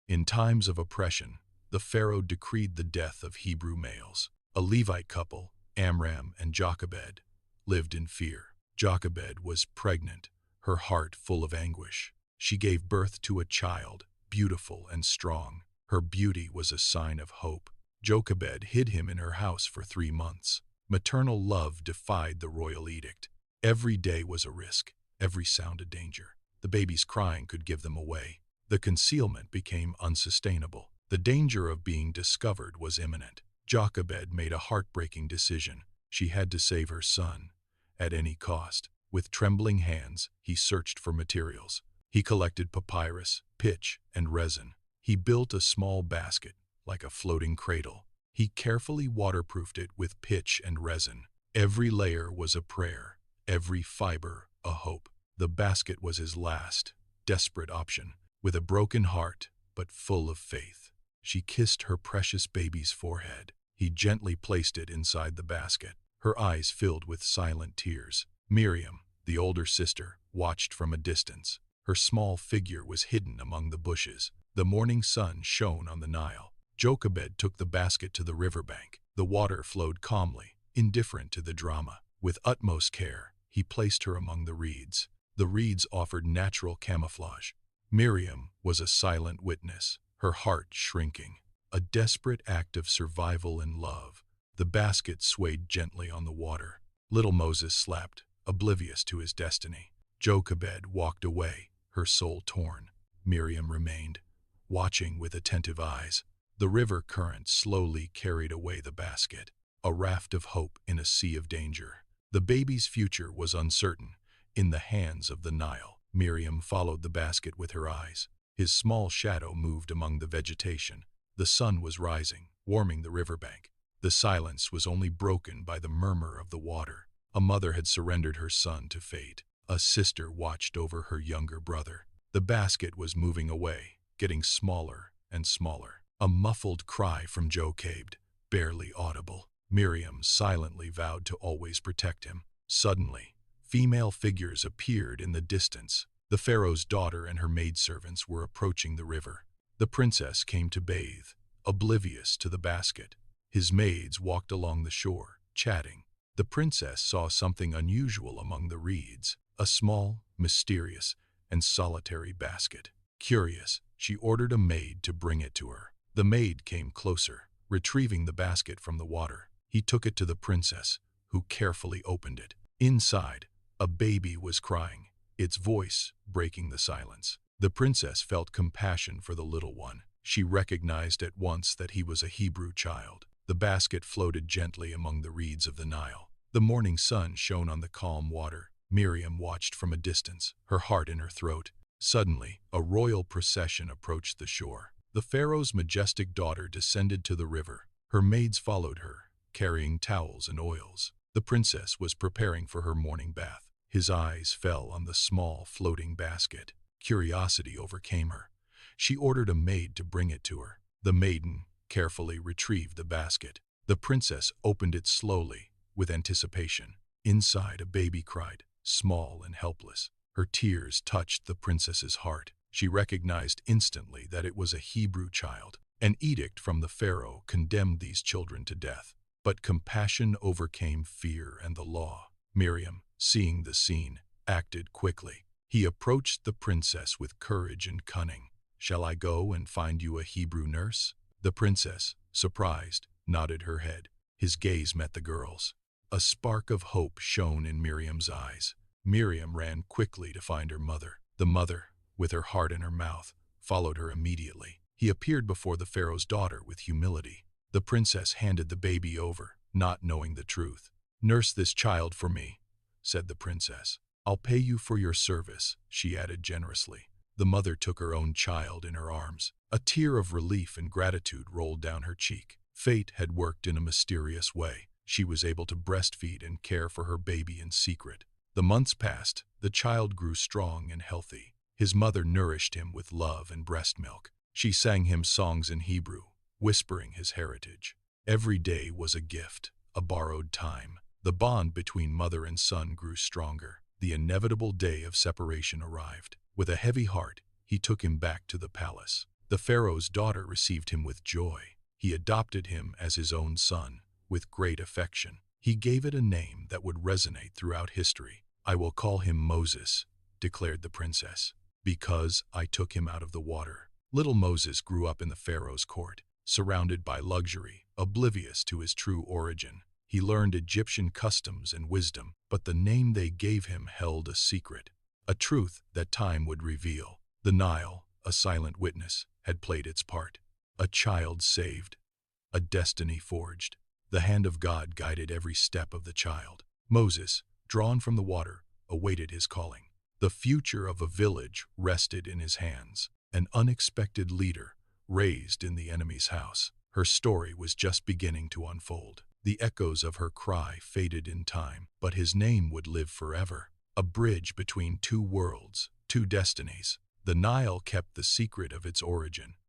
In times of oppression, the pharaoh decreed the death of Hebrew males. A Levite couple, Amram and Jochebed, lived in fear. Jochebed was pregnant, her heart full of anguish. She gave birth to a child, beautiful and strong. Her beauty was a sign of hope. Jochebed hid him in her house for 3 months. Maternal love defied the royal edict. Every day was a risk, every sound a danger. The baby's crying could give them away. The concealment became unsustainable. The danger of being discovered was imminent. Jochebed made a heartbreaking decision. She had to save her son, at any cost. With trembling hands, he searched for materials. He collected papyrus, pitch, and resin. He built a small basket, like a floating cradle. He carefully waterproofed it with pitch and resin. Every layer was a prayer, every fiber a hope. The basket was his last, desperate option. With a broken heart, but full of faith, she kissed her precious baby's forehead. He gently placed it inside the basket. Her eyes filled with silent tears. Miriam, the older sister, watched from a distance. Her small figure was hidden among the bushes. The morning sun shone on the Nile. Jochebed took the basket to the riverbank. The water flowed calmly, indifferent to the drama. With utmost care, he placed her among the reeds. The reeds offered natural camouflage. Miriam was a silent witness, her heart shrinking. A desperate act of survival and love. The basket swayed gently on the water. Little Moses slept, oblivious to his destiny. Jochebed walked away, her soul torn. Miriam remained, watching with attentive eyes. The river current slowly carried away the basket, a raft of hope in a sea of danger. The baby's future was uncertain, in the hands of the Nile. Miriam followed the basket with her eyes. His small shadow moved among the vegetation. The sun was rising, warming the riverbank. The silence was only broken by the murmur of the water. A mother had surrendered her son to fate. A sister watched over her younger brother. The basket was moving away, getting smaller and smaller. A muffled cry from Jochebed, barely audible. Miriam silently vowed to always protect him. Suddenly, female figures appeared in the distance. The pharaoh's daughter and her maidservants were approaching the river. The princess came to bathe, oblivious to the basket. His maids walked along the shore, chatting. The princess saw something unusual among the reeds, a small, mysterious, and solitary basket. Curious, she ordered a maid to bring it to her. The maid came closer, retrieving the basket from the water. He took it to the princess, who carefully opened it. Inside, a baby was crying, its voice breaking the silence. The princess felt compassion for the little one. She recognized at once that he was a Hebrew child. The basket floated gently among the reeds of the Nile. The morning sun shone on the calm water. Miriam watched from a distance, her heart in her throat. Suddenly, a royal procession approached the shore. The pharaoh's majestic daughter descended to the river. Her maids followed her, carrying towels and oils. The princess was preparing for her morning bath. His eyes fell on the small, floating basket. Curiosity overcame her. She ordered a maid to bring it to her. The maiden carefully retrieved the basket. The princess opened it slowly, with anticipation. Inside, a baby cried, small and helpless. Her tears touched the princess's heart. She recognized instantly that it was a Hebrew child. An edict from the pharaoh condemned these children to death. But compassion overcame fear and the law. Miriam, seeing the scene, acted quickly. He approached the princess with courage and cunning. "Shall I go and find you a Hebrew nurse?" The princess, surprised, nodded her head. His gaze met the girl's. A spark of hope shone in Miriam's eyes. Miriam ran quickly to find her mother. The mother, with her heart in her mouth, followed her immediately. He appeared before the pharaoh's daughter with humility. The princess handed the baby over, not knowing the truth. "Nurse this child for me," said the princess. "I'll pay you for your service," she added generously. The mother took her own child in her arms. A tear of relief and gratitude rolled down her cheek. Fate had worked in a mysterious way. She was able to breastfeed and care for her baby in secret. The months passed. The child grew strong and healthy. His mother nourished him with love and breast milk. She sang him songs in Hebrew, whispering his heritage. Every day was a gift, a borrowed time. The bond between mother and son grew stronger. The inevitable day of separation arrived. With a heavy heart, he took him back to the palace. The pharaoh's daughter received him with joy. He adopted him as his own son, with great affection. He gave it a name that would resonate throughout history. "I will call him Moses," declared the princess, "because I took him out of the water." Little Moses grew up in the pharaoh's court, surrounded by luxury, oblivious to his true origin. He learned Egyptian customs and wisdom, but the name they gave him held a secret, a truth that time would reveal. The Nile, a silent witness, had played its part. A child saved, a destiny forged. The hand of God guided every step of the child. Moses, drawn from the water, awaited his calling. The future of a village rested in his hands. An unexpected leader, raised in the enemy's house. Her story was just beginning to unfold. The echoes of her cry faded in time, but his name would live forever. A bridge between two worlds, two destinies. The Nile kept the secret of its origin,